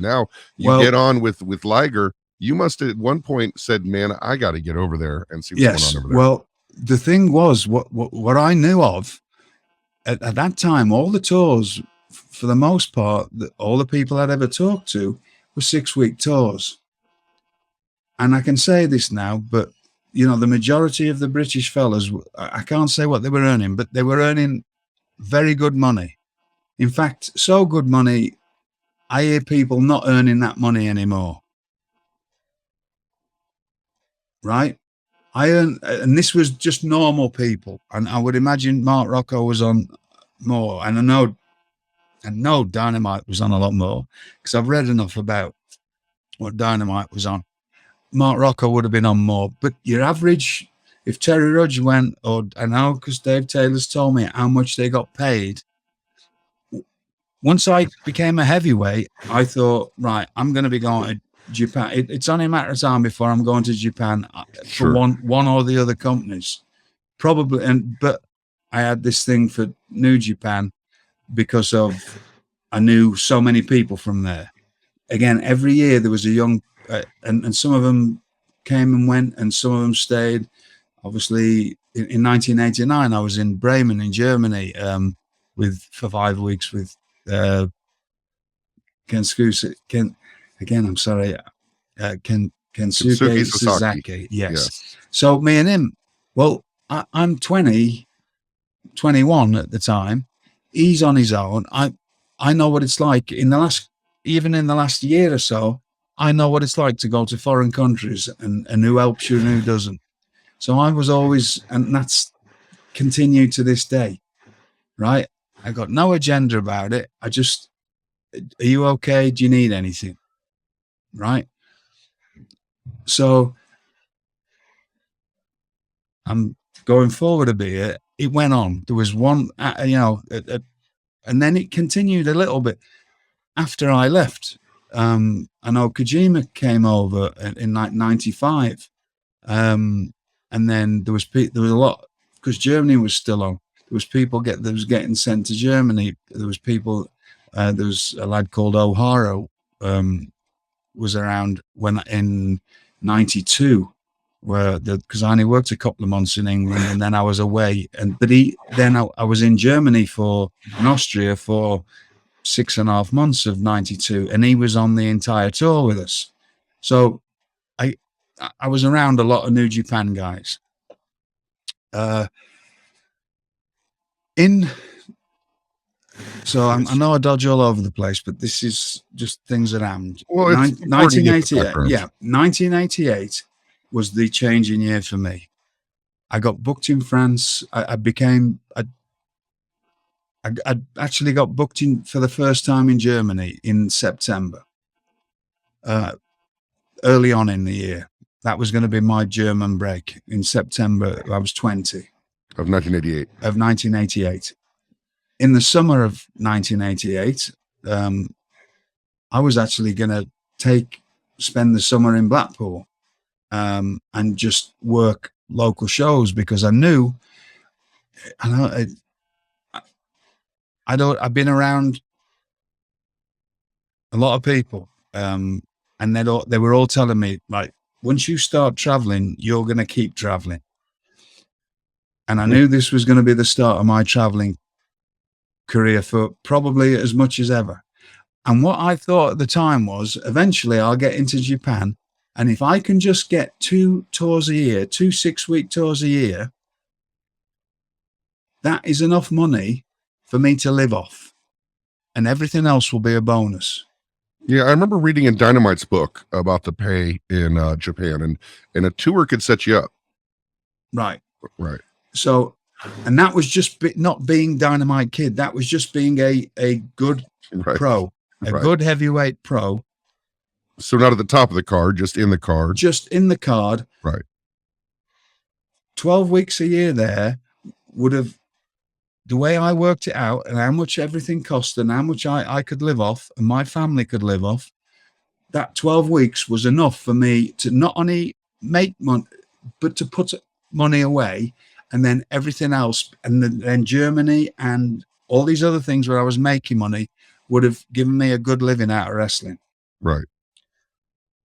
Now you Well, get on with Liger. You must have at one point said, "Man, I got to get over there and see what's going yes. on over there." Well, the thing was, what I knew of at that time, all the tours, for the most part, all the people I'd ever talked to were 6-week tours. And I can say this now, but the majority of the British fellas, I can't say what they were earning, but they were earning very good money. In fact, so good money, I hear people not earning that money anymore. Right? And this was just normal people. And I would imagine Mark Rocco was on more. And I know Dynamite was on a lot more because I've read enough about what Dynamite was on. Mark Rocco would have been on more. But your average, if Terry Rudge went, or I know because Dave Taylor's told me how much they got paid. Once I became a heavyweight, I thought, right, I'm going to be going to Japan. It's only a matter of time before I'm going to Japan for one or the other companies, probably. But I had this thing for New Japan because I knew so many people from there. Again, every year there was a young, and some of them came and went, and some of them stayed. Obviously, in 1989, I was in Bremen in Germany for 5 weeks with Kensuke. I'm sorry, Kensuke Sasaki. Yes. So me and him. Well, I'm 20, 21 at the time. He's on his own. I know what it's like even in the last year or so. I know what it's like to go to foreign countries and who helps you and who doesn't. So I was always, and that's continued to this day, right? I got no agenda about it. I just, are you okay? Do you need anything? Right? So I'm going forward a bit. It went on. There was one, and then it continued a little bit after I left. I know Kojima came over in like 95. And then there was a lot, because Germany was still on. There was people that was getting sent to Germany. There was people. There was a lad called O'Hara, was around when in '92, because I only worked a couple of months in England, and then I was away. I was in Germany in Austria for 6.5 months of '92, and he was on the entire tour with us. So I was around a lot of New Japan guys. So I know I dodge all over the place, but this is just things that happened. Well, 1988. Yeah, 1988 was the changing year for me. I got booked in France. I actually got booked in for the first time in Germany in September. Early on in the year, that was going to be my German break in September. I was 20 of 1988. Of 1988. In the summer of 1988, I was actually going to spend the summer in Blackpool and just work local shows, because I knew, I've been around a lot of people, and they were all telling me, like, once you start traveling, you're going to keep traveling. And I knew this was going to be the start of my traveling career for probably as much as ever. And what I thought at the time was, eventually I'll get into Japan, and if I can just get 2 tours a year, 2 6-week tours a year, that is enough money for me to live off, and everything else will be a bonus. Yeah, I remember reading in Dynamite's book about the pay in Japan, and a tour could set you up. Right. So, and that was just not being Dynamite Kid. That was just being a good pro, good heavyweight pro. So not at the top of the card, just in the card. Just in the card. Right. 12 weeks a year there would have, the way I worked it out and how much everything cost and how much I could live off and my family could live off, that 12 weeks was enough for me to not only make money, but to put money away. And then everything else, and then Germany and all these other things where I was making money would have given me a good living out of wrestling. Right.